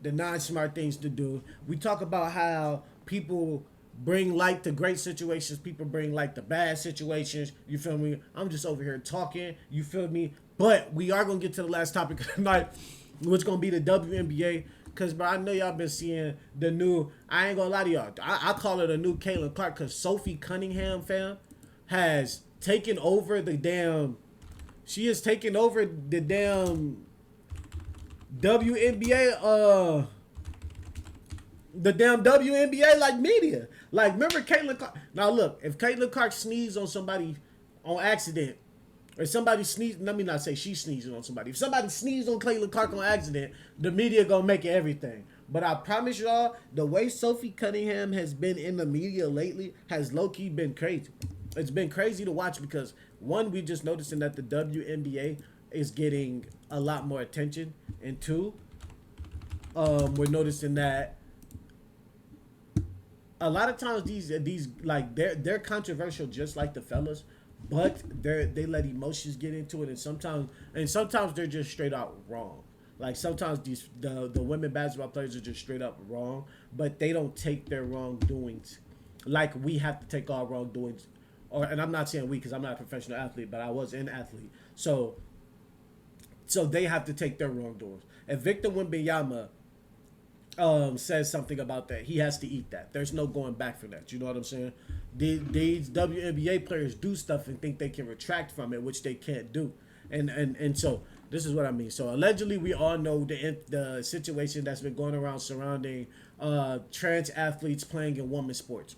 the non-smart things to do. We talk about how people bring light to great situations, people bring light to bad situations. You feel me? I'm just over here talking. You feel me? But we are gonna get to the last topic of the night, which gonna be the WNBA. Cause bro, I know y'all been seeing the new. I ain't gonna lie to y'all. I call it a new Caitlin Clark. Cause Sophie Cunningham, fam, has taken over the damn. She has taken over the damn WNBA. The damn WNBA like media. Like remember Caitlin Clark. Now look, if Caitlin Clark sneezed on somebody on accident, or somebody sneezed, let me not say she sneezing on somebody. If somebody sneezed on Caitlin Clark on accident, the media gonna make it everything. But I promise y'all, the way Sophie Cunningham has been in the media lately has low key been crazy. It's been crazy to watch because one, we just noticing that the WNBA is getting a lot more attention, and two, we're noticing that a lot of times these like they're controversial just like the fellas, but they let emotions get into it, and sometimes they're just straight out wrong. Like sometimes the women basketball players are just straight up wrong, but they don't take their wrongdoings like we have to take our wrongdoings. Or and I'm not saying we because I'm not a professional athlete, but I was an athlete, so they have to take their wrongdoings. If Victor Wembanyama says something about that, he has to eat that. There's no going back from that. You know what I'm saying? These WNBA players do stuff and think they can retract from it, which they can't do. And so this is what I mean. So allegedly, we all know the situation that's been going around surrounding trans athletes playing in women's sports.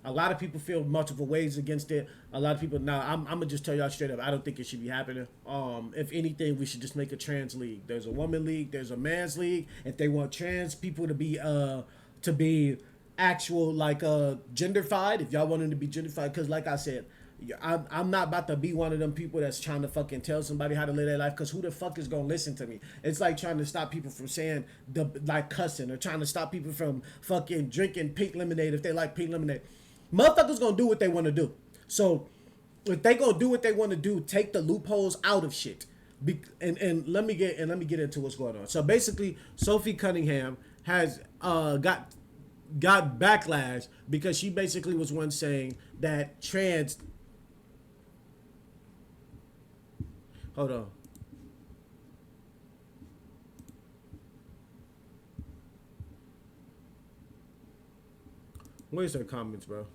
A lot of people feel multiple ways against it. A lot of people now. I'm gonna just tell y'all straight up. I don't think it should be happening. If anything, we should just make a trans league. There's a woman league. There's a man's league. If they want trans people to be actual like genderfied, if y'all want them to be genderfied, because like I said, I'm not about to be one of them people that's trying to fucking tell somebody how to live their life, because who the fuck is gonna listen to me? It's like trying to stop people from saying the like cussing, or trying to stop people from fucking drinking pink lemonade if they like pink lemonade. Motherfuckers gonna do what they want to do. So if they gonna do what they want to do, take the loopholes out of shit. And let me get into what's going on. So basically, Sophie Cunningham has got backlash because she basically was one saying that trans. Hold on. Where's her comments, bro?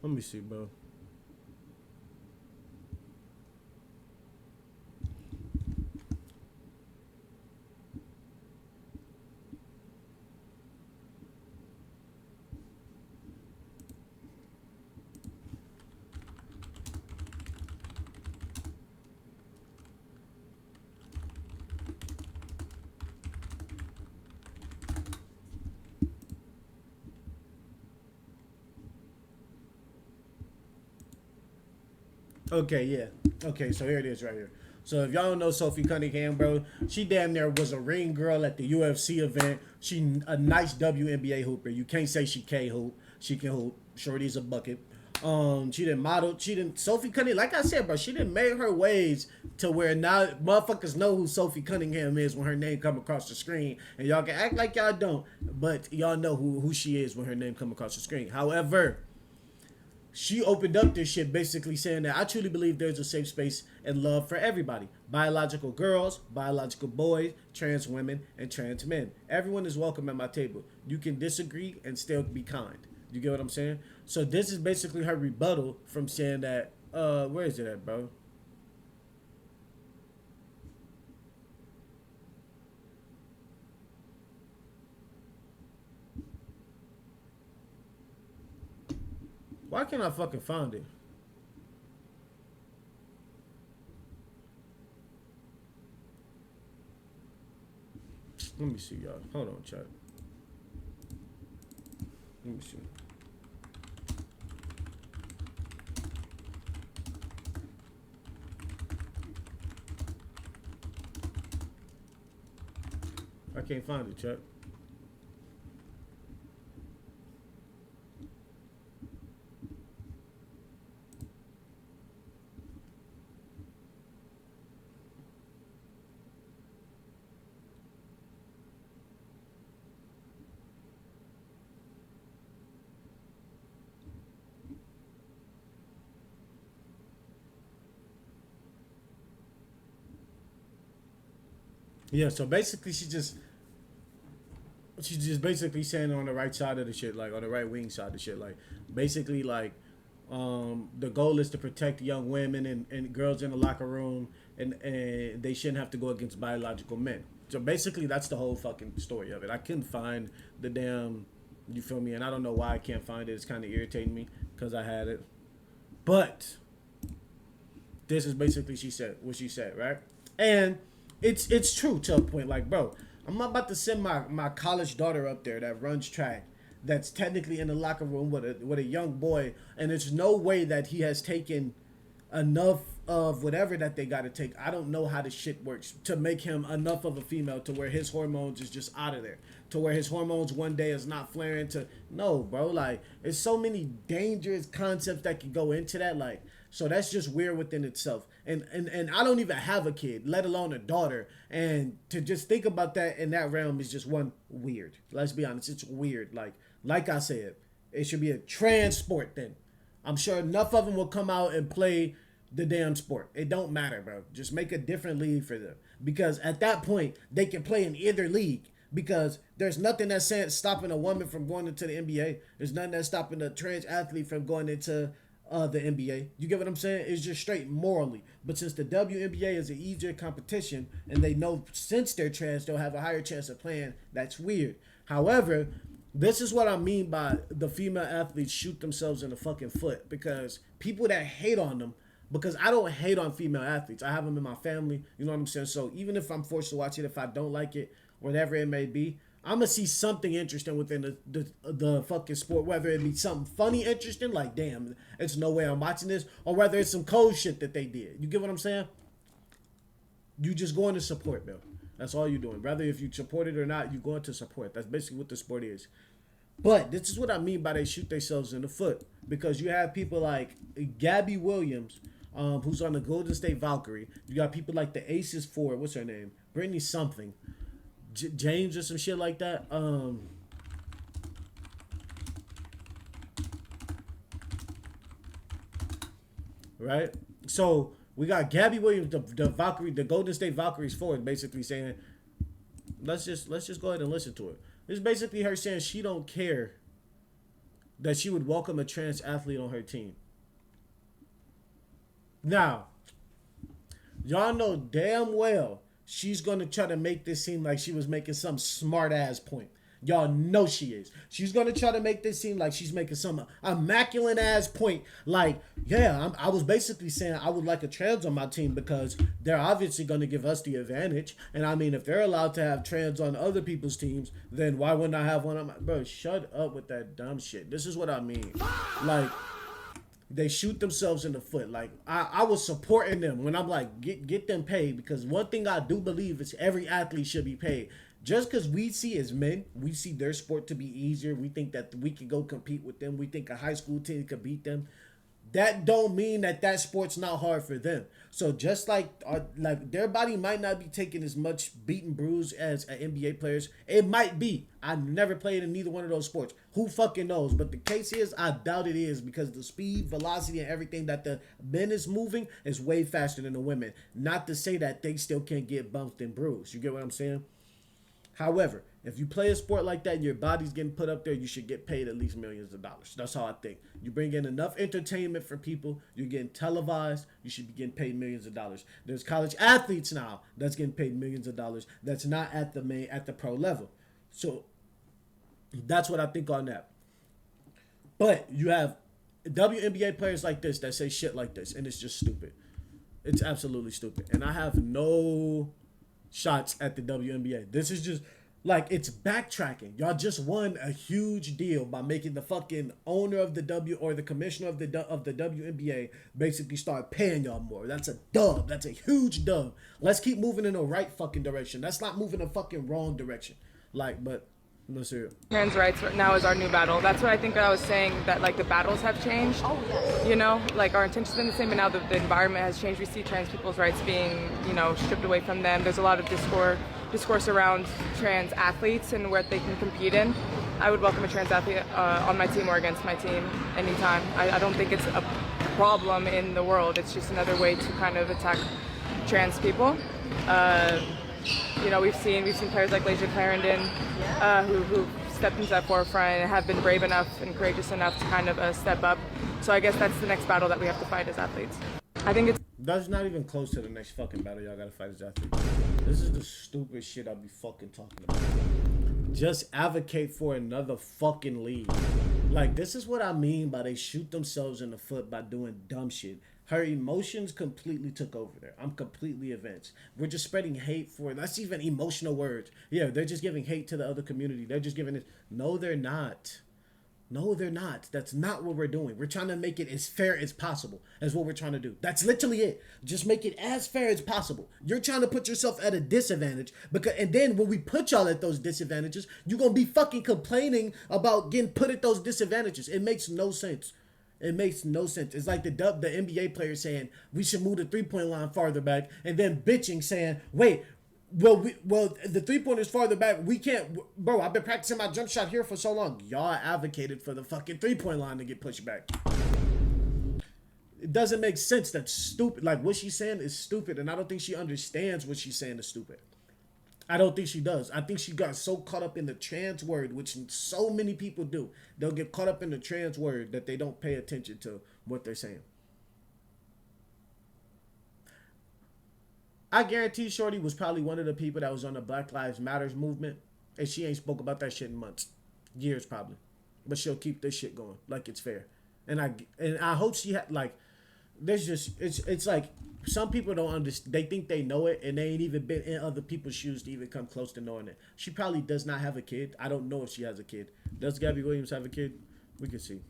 Let me see, bro. Okay, yeah. Okay, so here it is right here. So if y'all don't know Sophie Cunningham, bro, she damn near was a ring girl at the UFC event. She a nice WNBA hooper. You can't say she can't hoop. She can hoop. Shorty's a bucket. She didn't model. She didn't. Sophie Cunningham, like I said, bro, she didn't make her ways to where now motherfuckers know who Sophie Cunningham is when her name come across the screen, and y'all can act like y'all don't, but y'all know who she is when her name come across the screen. However, she opened up this shit basically saying that I truly believe there's a safe space and love for everybody. Biological girls, biological boys, trans women, and trans men. Everyone is welcome at my table. You can disagree and still be kind. You get what I'm saying? So this is basically her rebuttal from saying that, where is it at, bro? Why can't I fucking find it? Let me see, y'all. Hold on, chat. Let me see. I can't find it, chat. Yeah, so basically she's just basically saying on the right side of the shit, like on the right wing side of the shit, like basically like the goal is to protect young women and girls in the locker room, and they shouldn't have to go against biological men. So basically, that's the whole fucking story of it. I couldn't find the damn, you feel me? And I don't know why I can't find it. It's kind of irritating me because I had it. But this is basically what she said, right? And it's true to a point. Like, bro, I'm not about to send my college daughter up there that runs track, that's technically in the locker room with a young boy, and there's no way that he has taken enough of whatever that they got to take. I don't know how the shit works to make him enough of a female to where his hormones is just out of there, to where his hormones one day is not flaring. To no, bro, like it's so many dangerous concepts that can go into that. Like, so that's just weird within itself. And I don't even have a kid, let alone a daughter. And to just think about that in that realm is just one weird. Let's be honest, it's weird. Like I said, it should be a trans sport then. I'm sure enough of them will come out and play the damn sport. It don't matter, bro. Just make a different league for them. Because at that point, they can play in either league. Because there's nothing that's stopping a woman from going into the NBA. There's nothing that's stopping a trans athlete from going into the NBA. You get what I'm saying? It's just straight morally. But since the WNBA is an easier competition, and they know since they're trans, they'll have a higher chance of playing, that's weird. However, this is what I mean by the female athletes shoot themselves in the fucking foot, because people that hate on them, because I don't hate on female athletes. I have them in my family. You know what I'm saying? So even if I'm forced to watch it, if I don't like it, whatever it may be, I'm going to see something interesting within the fucking sport, whether it be something funny, interesting, like, damn, it's no way I'm watching this, or whether it's some cold shit that they did. You get what I'm saying? You just going to support, Bill. That's all you're doing. Whether if you support it or not, you're going to support. That's basically what the sport is. But this is what I mean by they shoot themselves in the foot. Because you have people like Gabby Williams, who's on the Golden State Valkyrie. You got people like the Aces forward. What's her name? Brittany something. James or some shit like that. Right? So we got Gabby Williams, the Valkyrie, the Golden State Valkyries forward, basically saying, let's just go ahead and listen to it. It's basically her saying she don't care that she would welcome a trans athlete on her team. Now, y'all know damn well she's going to try to make this seem like she was making some smart ass point. Y'all know she is. She's going to try to make this seem like she's making some immaculate ass point. Like, yeah, I was basically saying I would like a trans on my team because they're obviously going to give us the advantage. And I mean, if they're allowed to have trans on other people's teams, then why wouldn't I have one on my... Bro, shut up with that dumb shit. This is what I mean. Like, they shoot themselves in the foot. Like, I was supporting them when I'm like, get them paid. Because one thing I do believe is every athlete should be paid. Just because we see as men, we see their sport to be easier. We think that we could go compete with them. We think a high school team could beat them. That don't mean that sport's not hard for them. So just like their body might not be taking as much beat and bruise as NBA players. It might be. I never played in neither one of those sports. Who fucking knows? But the case is, I doubt it is, because the speed, velocity, and everything that the men is moving is way faster than the women. Not to say that they still can't get bumped and bruised. You get what I'm saying? However, if you play a sport like that and your body's getting put up there, you should get paid at least millions of dollars. That's how I think. You bring in enough entertainment for people, you're getting televised, you should be getting paid millions of dollars. There's college athletes now that's getting paid millions of dollars that's not at the pro level. So that's what I think on that. But you have WNBA players like this that say shit like this, and it's just stupid. It's absolutely stupid. And I have no shots at the WNBA. This is just like, it's backtracking. Y'all just won a huge deal by making the fucking owner of the the commissioner of the WNBA basically start paying y'all more. That's a dub. That's a huge dub. Let's keep moving in the right fucking direction. Let's not move in the fucking wrong direction. Like, but let's hear it. Trans rights now is our new battle. That's what I think I was saying, that like the battles have changed. Oh, yes. You know, like our intentions have been the same, but now the environment has changed. We see trans people's rights being, you know, stripped away from them. There's a lot of discourse around trans athletes and what they can compete in. I would welcome a trans athlete on my team or against my team anytime. I don't think it's a problem in the world. It's just another way to kind of attack trans people. You know, we've seen players like Lasia Clarendon who stepped into that forefront and have been brave enough and courageous enough to kind of step up. So I guess that's the next battle that we have to fight as athletes. I think it's... That's not even close to the next fucking battle y'all gotta fight as athletes. This is the stupid shit I'll be fucking talking about. Just advocate for another fucking league. Like, this is what I mean by they shoot themselves in the foot by doing dumb shit. Her emotions completely took over there. I'm completely events. We're just spreading hate for, that's even emotional words. Yeah, they're just giving hate to the other community. They're just giving it. No, they're not. No, they're not. That's not what we're doing. We're trying to make it as fair as possible. That's what we're trying to do. That's literally it. Just make it as fair as possible. You're trying to put yourself at a disadvantage, because, and then when we put y'all at those disadvantages, you're going to be fucking complaining about getting put at those disadvantages. It makes no sense. It makes no sense. It's like the NBA players saying we should move the 3-point line farther back, and then bitching saying, wait, well, the 3-pointer is farther back. We can't, bro. I've been practicing my jump shot here for so long. Y'all advocated for the fucking 3-point line to get pushed back. It doesn't make sense. That's stupid. Like, what she's saying is stupid, and I don't think she understands what she's saying is stupid. I don't think she does. I think she got so caught up in the trans word, which so many people do. They'll get caught up in the trans word that they don't pay attention to what they're saying. I guarantee Shorty was probably one of the people that was on the Black Lives Matters movement, and she ain't spoke about that shit in months, years probably, but she'll keep this shit going like it's fair. And I hope she had, like, there's just, it's like some people don't understand. They think they know it, and they ain't even been in other people's shoes to even come close to knowing it. She probably does not have a kid. I don't know if she has a kid. Does Gabby Williams have a kid? We can see.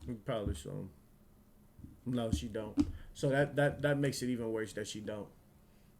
We probably show him. No, she don't. So that makes it even worse that she don't.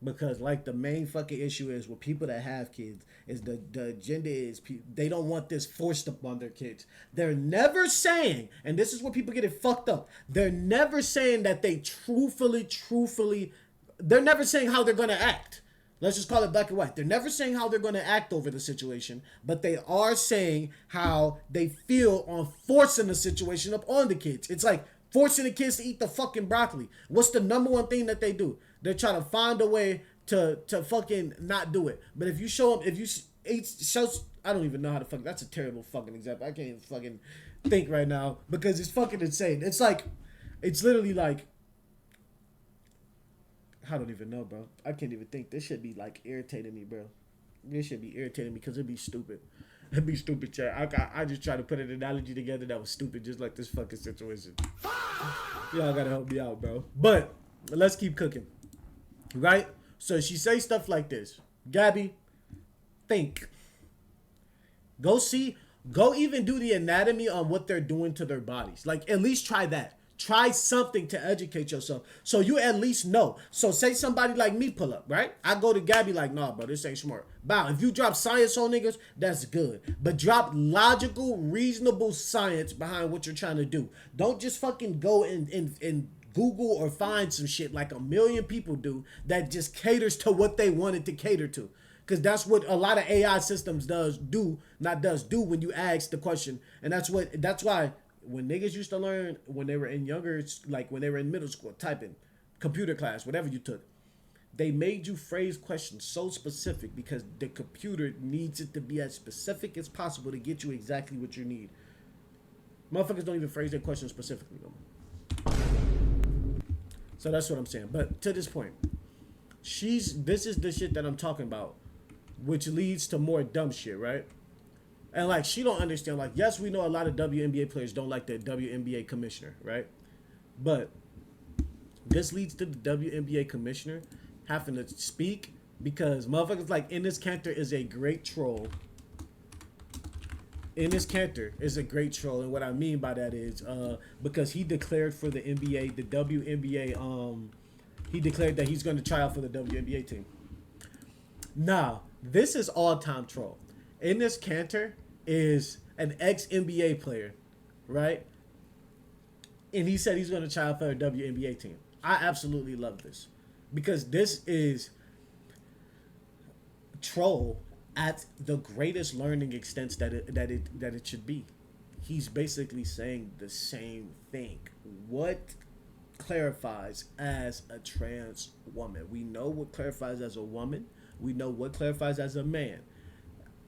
Because, like, the main fucking issue is with people that have kids is the agenda is they don't want this forced upon their kids. They're never saying, and this is where people get it fucked up, they're never saying that they truthfully, they're never saying how they're going to act. Let's just call it black and white. They're never saying how they're going to act over the situation, but they are saying how they feel on forcing the situation up on the kids. It's like forcing the kids to eat the fucking broccoli. What's the number one thing that they do? They're trying to find a way to fucking not do it. But if you show them, if you show, I don't even know how to fuck. That's a terrible fucking example. I can't even fucking think right now because it's fucking insane. It's like, it's literally like, I don't even know, bro. I can't even think. This should be like irritating me, bro. This should be irritating me because it'd be stupid. It'd be stupid, chat. I just tried to put an analogy together that was stupid, just like this fucking situation. Y'all gotta help me out, bro. But let's keep cooking, right? So she say stuff like this. Gabby, think. Go even do the anatomy on what they're doing to their bodies. Like, at least try that. Try something to educate yourself so you at least know. So say somebody like me pull up, right? I go to Gabby like, nah, bro, this ain't smart. Bow. If you drop science on niggas, that's good. But drop logical, reasonable science behind what you're trying to do. Don't just fucking go and Google or find some shit like a million people do that just caters to what they wanted to cater to. Because that's what a lot of AI systems do when you ask the question. And that's why when niggas used to learn when they were in younger, like when they were in middle school, typing, computer class, whatever you took, they made you phrase questions so specific because the computer needs it to be as specific as possible to get you exactly what you need. Motherfuckers don't even phrase their questions specifically no more. So that's what I'm saying. But to this point, this is the shit that I'm talking about, which leads to more dumb shit, right? And, like, she don't understand, like, yes, we know a lot of WNBA players don't like the WNBA commissioner, right? But this leads to the WNBA commissioner having to speak because motherfuckers like Enes Kanter is a great troll. Enes Kanter is a great troll, and what I mean by that is because he declared for the NBA, the WNBA, he declared that he's going to try out for the WNBA team. Now, this is all-time troll. Enes Kanter is an ex-NBA player, right? And he said he's going to try out for a WNBA team. I absolutely love this because this is troll at the greatest learning extent that it should be. He's basically saying the same thing. What clarifies as a trans woman? We know what clarifies as a woman. We know what clarifies as a man.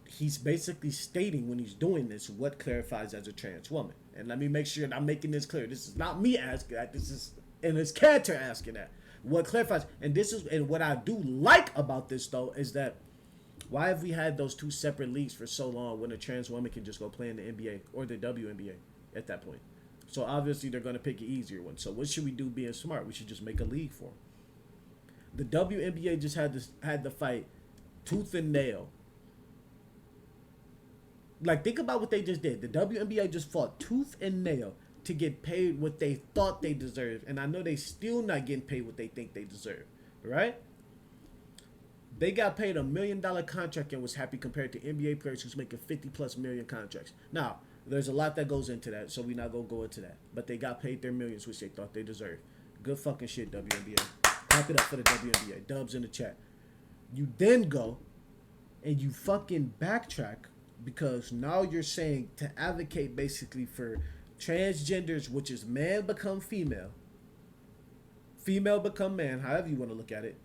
He's basically stating when he's doing this what clarifies as a trans woman. And let me make sure that I'm making this clear. This is not me asking that. This is and it's Cantor asking that. What clarifies, and what I do like about this though is that why have we had those two separate leagues for so long when a trans woman can just go play in the NBA or the WNBA at that point? So obviously they're going to pick an easier one. So what should we do being smart? We should just make a league for them. The WNBA just had to fight tooth and nail. Like, think about what they just did. The WNBA just fought tooth and nail to get paid what they thought they deserved. And I know they still not getting paid what they think they deserve. Right? They got paid $1 million contract and was happy compared to NBA players who's making 50+ million contracts. Now, there's a lot that goes into that, so we're not going to go into that. But they got paid their millions, which they thought they deserved. Good fucking shit, WNBA. Clap it up for the WNBA. Dubs in the chat. You then go and you fucking backtrack because now you're saying to advocate basically for transgenders, which is man become female, female become man, however you want to look at it,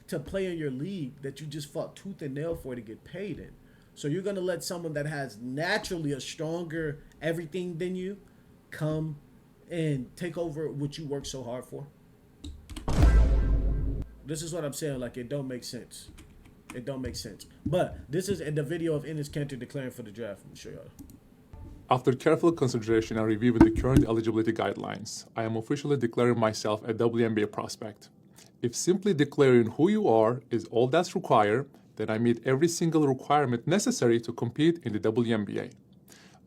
to play in your league that you just fought tooth and nail for to get paid in. So you're going to let someone that has naturally a stronger everything than you come and take over what you work so hard for? This is what I'm saying. Like, it don't make sense. It don't make sense. But this is the video of Enes Kanter declaring for the draft. Let me show y'all. After careful consideration and review with the current eligibility guidelines, I am officially declaring myself a WNBA prospect. If simply declaring who you are is all that's required, then I meet every single requirement necessary to compete in the WNBA.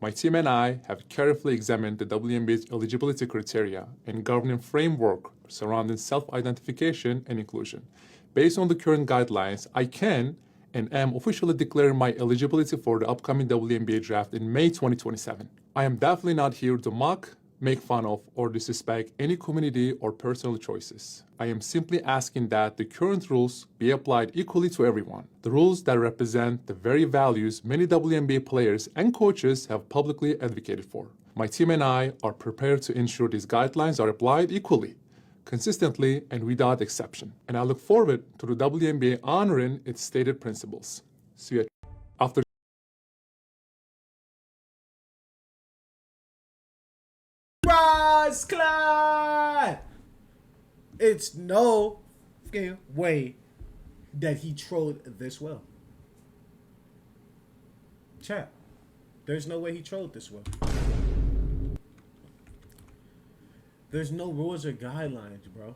My team and I have carefully examined the WNBA's eligibility criteria and governing framework surrounding self-identification and inclusion. Based on the current guidelines, I can and am officially declaring my eligibility for the upcoming WNBA draft in May 2027. I am definitely not here to mock, make fun of, or disrespect any community or personal choices. I am simply asking that the current rules be applied equally to everyone. The rules that represent the very values many WNBA players and coaches have publicly advocated for. My team and I are prepared to ensure these guidelines are applied equally, consistently, and without exception. And I look forward to the WNBA honoring its stated principles. See you after. Rise, Clyde! It's no fucking way that he trolled this well. Chat. There's no way he trolled this well. There's no rules or guidelines, bro.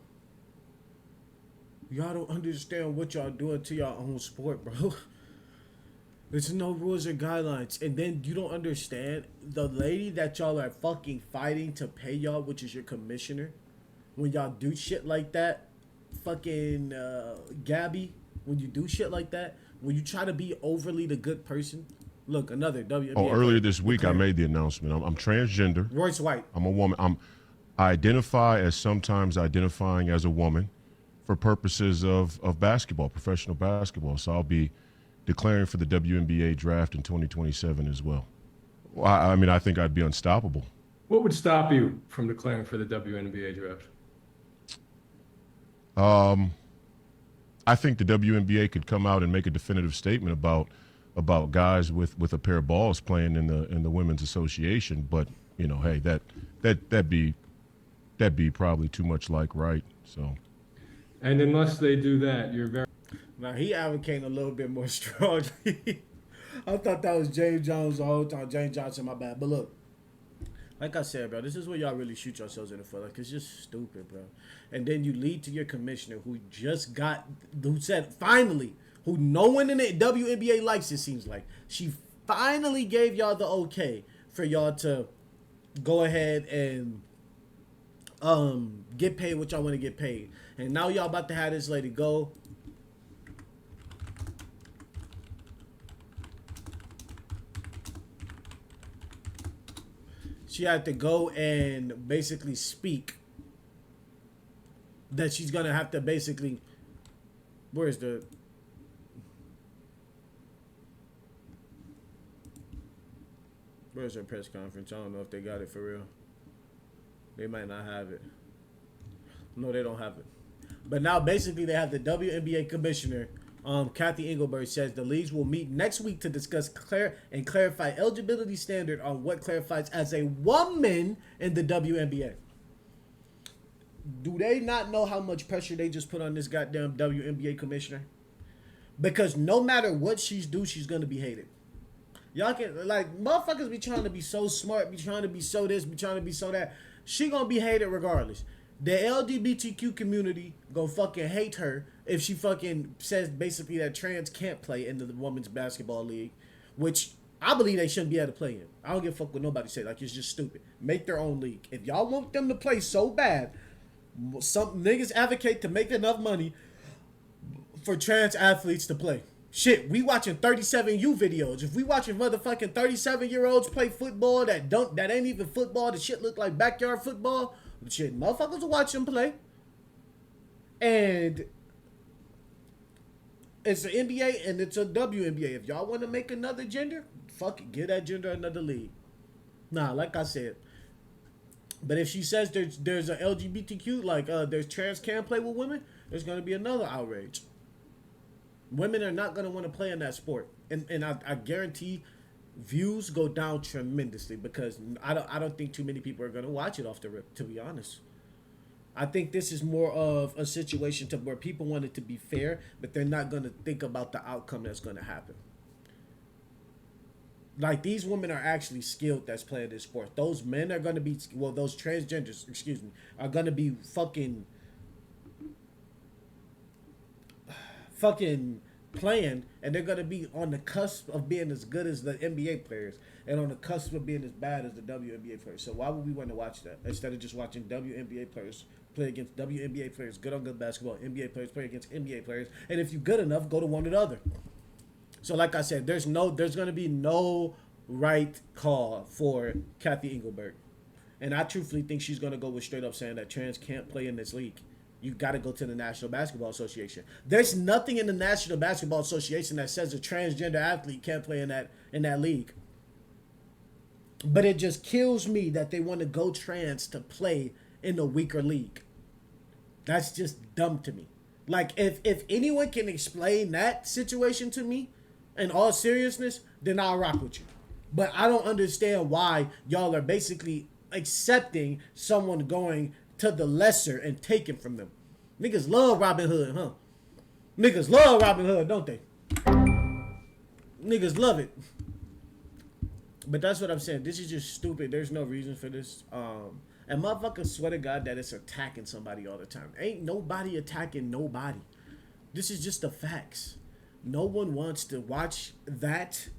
Y'all don't understand what y'all doing to y'all own sport, bro. There's no rules or guidelines. And then you don't understand the lady that y'all are fucking fighting to pay y'all, which is your commissioner. When y'all do shit like that, fucking Gabby, when you do shit like that, when you try to be overly the good person. Look, another WNBA. Oh, earlier this week I made the announcement. I'm transgender. Royce White. I'm a woman. I identify as sometimes identifying as a woman for purposes of basketball, professional basketball. So I'll be declaring for the WNBA draft in 2027 as well. I mean, I think I'd be unstoppable. What would stop you from declaring for the WNBA draft? I think the WNBA could come out and make a definitive statement about guys with a pair of balls playing in the women's association. But you know, hey, that'd be probably too much like right. So. And unless they do that, you're very. Now he advocating a little bit more strongly. I thought that was James Jones the whole time. James Johnson, my bad. But look, like I said, bro, this is where y'all really shoot yourselves in the foot. Like, it's just stupid, bro. And then you lead to your commissioner who said finally, who no one in the WNBA likes, it seems like. She finally gave y'all the okay for y'all to go ahead and get paid what y'all want to get paid. And now y'all about to have this lady go. She had to go and basically speak that she's going to have to basically, where's the, Where's their press conference? I don't know if they got it for real. They might not have it. No, they don't have it. But now basically they have the WNBA Commissioner, Cathy Engelbert, says the leagues will meet next week to discuss clarify eligibility standard on what clarifies as a woman in the WNBA. Do they not know how much pressure they just put on this goddamn WNBA commissioner? Because no matter what she's going to be hated. Y'all can, like, motherfuckers be trying to be so smart, be trying to be so this, be trying to be so that. She gonna be hated regardless. The LGBTQ community gonna fucking hate her if she fucking says basically that trans can't play in the women's basketball league, which I believe they shouldn't be able to play in. I don't give a fuck what nobody say. Like, it's just stupid. Make their own league. If y'all want them to play so bad, some niggas advocate to make enough money for trans athletes to play. Shit, we watching 37U videos. If we watching motherfucking 37-year-olds play football that ain't even football, the shit look like backyard football, shit, motherfuckers will watch them play. And it's an NBA and it's a WNBA. If y'all want to make another gender, fuck it, give that gender another league. Nah, like I said. But if she says there's an LGBTQ, like there's trans can play with women, there's gonna be another outrage. Women are not gonna want to play in that sport, and I guarantee views go down tremendously because I don't think too many people are gonna watch it off the rip. To be honest, I think this is more of a situation to where people want it to be fair, but they're not gonna think about the outcome that's gonna happen. Like, these women are actually skilled that's playing this sport. Those men are gonna be, well, those transgenders, excuse me, are gonna be fucking playing, and they're gonna be on the cusp of being as good as the NBA players and on the cusp of being as bad as the WNBA players. So why would we want to watch that instead of just watching WNBA players play against WNBA players, good on good basketball, NBA players play against NBA players, and if you're good enough, go to one or the other. So like I said, there's gonna be no right call for Cathy Engelbert, and I truthfully think she's gonna go with straight up saying that trans can't play in this league. You got to go to the National Basketball Association. There's nothing in the National Basketball Association that says a transgender athlete can't play in that league. But it just kills me that they want to go trans to play in a weaker league. That's just dumb to me. Like, if anyone can explain that situation to me in all seriousness, then I'll rock with you. But I don't understand why y'all are basically accepting someone going to the lesser and taken from them. Niggas love Robin Hood, huh? Niggas love Robin Hood, don't they? Niggas love it. But that's what I'm saying. This is just stupid. There's no reason for this. And motherfuckers swear to God that it's attacking somebody all the time. Ain't nobody attacking nobody. This is just the facts. No one wants to watch that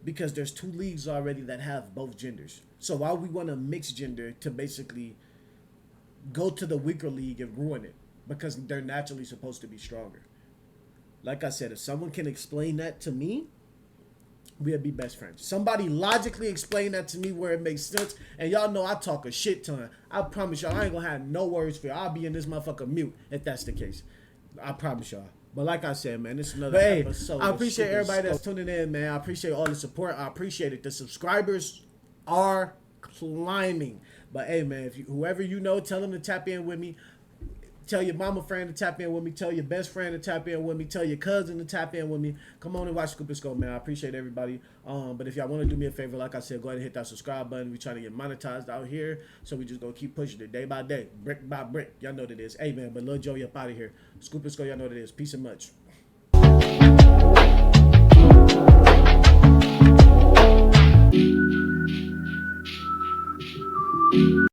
because there's two leagues already that have both genders. So why we want to mix gender to basically go to the weaker league and ruin it because they're naturally supposed to be stronger. Like I said, if someone can explain that to me, we'll be best friends. Somebody logically explain that to me where it makes sense. And y'all know I talk a shit ton. I promise y'all I ain't gonna have no words for y'all. I'll be in this motherfucker mute if that's the case. I promise y'all. But like I said, man, this is another episode. I appreciate everybody that's tuning in, man. I appreciate all the support. I appreciate it. The subscribers are climbing. But hey, man, if whoever you know, tell them to tap in with me. Tell your mama friend to tap in with me. Tell your best friend to tap in with me. Tell your cousin to tap in with me. Come on and watch Scoop and Scope, man. I appreciate everybody. But if y'all want to do me a favor, like I said, go ahead and hit that subscribe button. We trying to get monetized out here. So we just going to keep pushing it day by day, brick by brick. Y'all know what it is. Hey, man, but Lil Joey up out of here. Scoop and Scope, y'all know what it is. Peace and much.